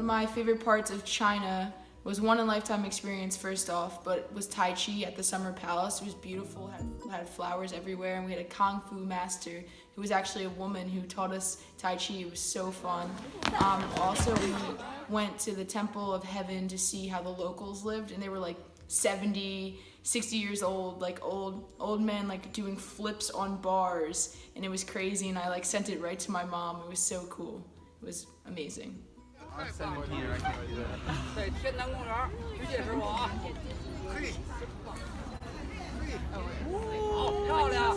my favorite parts of China was one-in-a-lifetime experience first off, but was Tai Chi at the Summer Palace. It was beautiful, had flowers everywhere, and we had a Kung Fu master who was actually a woman who taught us Tai Chi. It was so fun. Also, we went to the Temple of Heaven to see how the locals lived, and they were like 70, 60 years old, like old men like doing flips on bars, and it was crazy, and I like sent it right to my mom. It was so cool. It was amazing. I'm 对，天坛公园直接直播啊！好漂亮！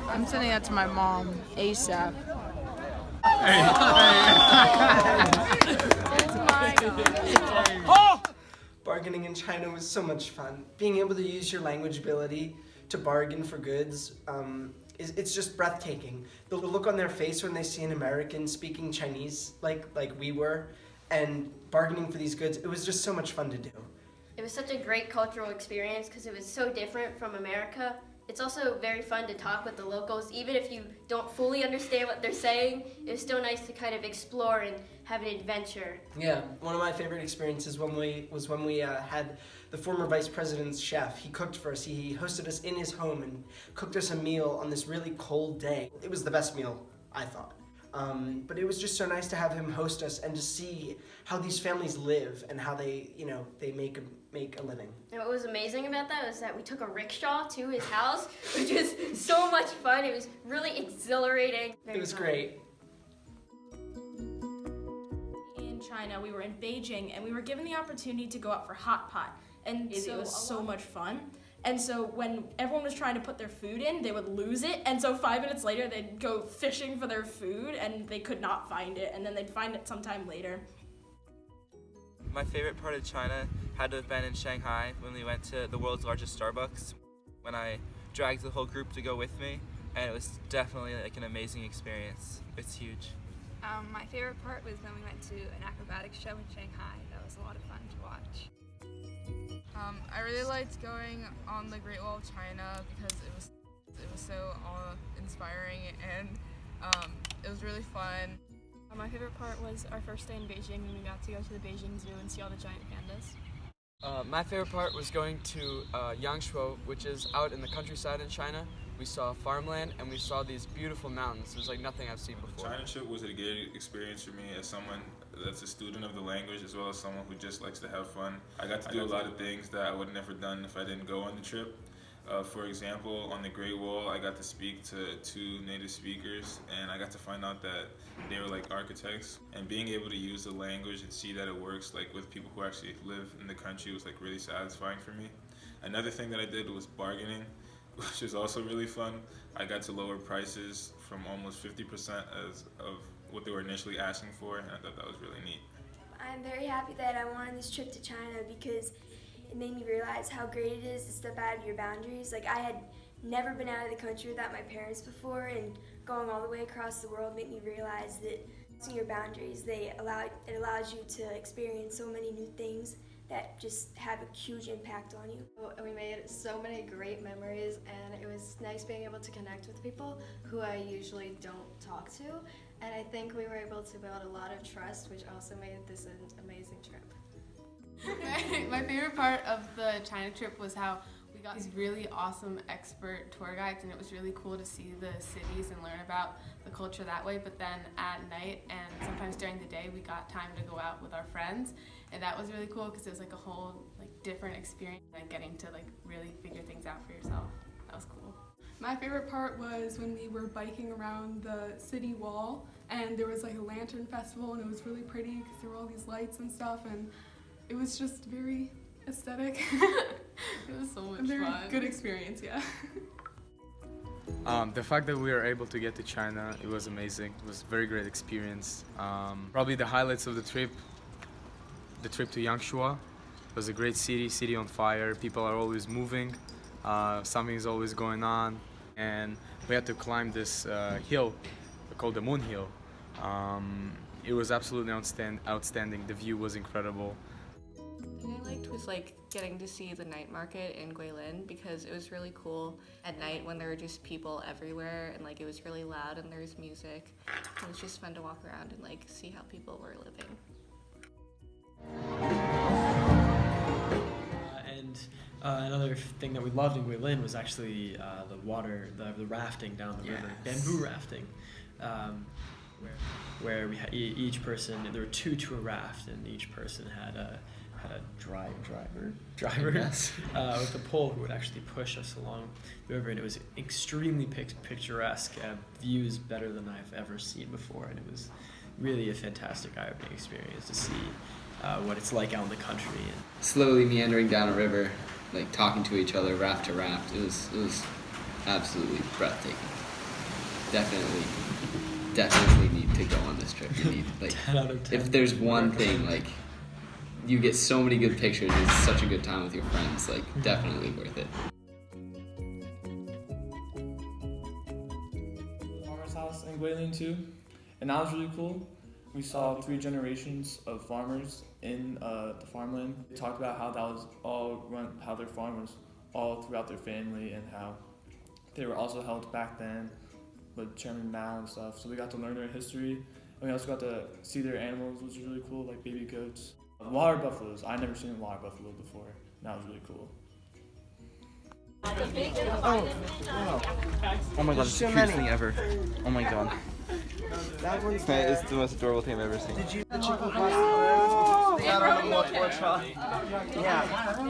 I'm sending that to my mom ASAP. Bargaining in China was so much fun. Being able to use your language ability to bargain for goods, it's just breathtaking. The look on their face when they see an American speaking Chinese like we were and bargaining for these goods, it was just so much fun to do. It was such a great cultural experience because it was so different from America. It's also very fun to talk with the locals. Even if you don't fully understand what they're saying, it was still nice to kind of explore and have an adventure. Yeah, one of my favorite experiences when we had the former vice president's chef. He cooked for us. He hosted us in his home and cooked us a meal on this really cold day. It was the best meal, I thought. But it was just so nice to have him host us and to see how these families live and how they make a living. And what was amazing about that was that we took a rickshaw to his house, which was so much fun. It was really exhilarating. It was great. In China, we were in Beijing, and we were given the opportunity to go out for hot pot, and it was so much fun. And so when everyone was trying to put their food in, they would lose it, and so 5 minutes later they'd go fishing for their food and they could not find it, and then they'd find it sometime later. My favorite part of China had to have been in Shanghai when we went to the world's largest Starbucks, when I dragged the whole group to go with me, and it was definitely like an amazing experience. It's huge. My favorite part was when we went to an acrobatics show in Shanghai. That was a lot of fun to watch. I really liked going on the Great Wall of China because it was so awe-inspiring, and it was really fun. My favorite part was our first day in Beijing when we got to go to the Beijing Zoo and see all the giant pandas. My favorite part was going to Yangshuo, which is out in the countryside in China. We saw farmland and we saw these beautiful mountains. It was like nothing I've seen before. The China trip was a great experience for me as someone that's a student of the language as well as someone who just likes to have fun. I got to do a lot of things that I would have never done if I didn't go on the trip. For example, on the Great Wall, I got to speak to 2 native speakers, and I got to find out that they were like architects. And being able to use the language and see that it works like with people who actually live in the country was like really satisfying for me. Another thing that I did was bargaining, which was also really fun. I got to lower prices from almost 50% of what they were initially asking for, and I thought that was really neat. I'm very happy that I went on this trip to China because it made me realize how great it is to step out of your boundaries. Like, I had never been out of the country without my parents before, and going all the way across the world made me realize that using your boundaries, it allows you to experience so many new things that just have a huge impact on you. We made so many great memories, and it was nice being able to connect with people who I usually don't talk to, and I think we were able to build a lot of trust, which also made this an amazing trip. My favorite part of the China trip was how we got these really awesome expert tour guides, and it was really cool to see the cities and learn about the culture that way. But then at night and sometimes during the day, we got time to go out with our friends, and that was really cool because it was like a whole different experience, like getting to really figure things out for yourself. That was cool. My favorite part was when we were biking around the city wall, and there was like a lantern festival, and it was really pretty because there were all these lights and stuff, and it was just very aesthetic. It was so much fun. Very good experience, yeah. The fact that we were able to get to China, it was amazing. It was a very great experience. Probably the highlights of the trip to Yangshuo. It was a great city on fire. People are always moving. Something is always going on. And we had to climb this hill called the Moon Hill. It was absolutely outstanding. The view was incredible. The thing I liked was was like getting to see the night market in Guilin because it was really cool at night when there were just people everywhere and like it was really loud and there was music. It was just fun to walk around and like see how people were living. Another thing that we loved in Guilin was actually the rafting down the river, bamboo rafting, where we had each person. There were two to a raft, and each person had a driver Yes. With a pole who would actually push us along the river, and it was extremely picturesque, views better than I've ever seen before, and it was really a fantastic eye-opening experience to see what it's like out in the country. And slowly meandering down a river, like talking to each other, raft to raft. It was absolutely breathtaking. Definitely need to go on this trip. You need, like, 10 out of 10. If there's one thing, like, you get so many good pictures. It's such a good time with your friends. Like, definitely worth it. Farmer's house in Guilin too, and that was really cool. We saw 3 generations of farmers in the farmland. They talked about how that was all how their farm was all throughout their family and how they were also held back then with Chairman Mao and stuff. So we got to learn their history, and we also got to see their animals, which was really cool, like baby goats. Water buffaloes. I'd never seen a water buffalo before. That was really cool. Oh my god, it's the cutest thing ever. Oh my god. That one's It's the most adorable thing I've ever seen. Did you the chicken pasta? They got on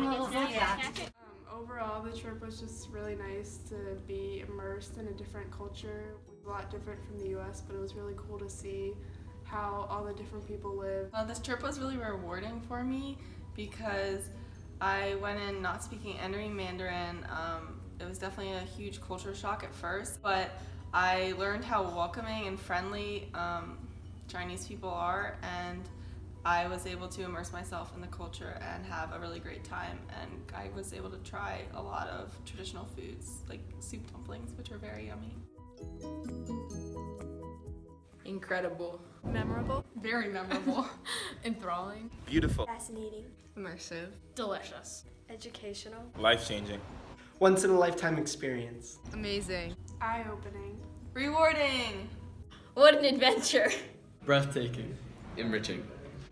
the Overall, the trip was just really nice to be immersed in a different culture. It was a lot different from the U.S., but it was really cool to see how all the different people live. This trip was really rewarding for me because I went in not speaking any Mandarin. It was definitely a huge culture shock at first, but I learned how welcoming and friendly Chinese people are, and I was able to immerse myself in the culture and have a really great time, and I was able to try a lot of traditional foods like soup dumplings, which are very yummy. Incredible. Memorable. Very memorable. Enthralling. Beautiful. Fascinating. Immersive. Delicious. Educational. Life-changing. Once in a lifetime experience. Amazing. Eye-opening. Rewarding. What an adventure. breathtaking. Enriching.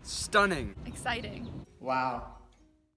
Stunning. Exciting. Wow.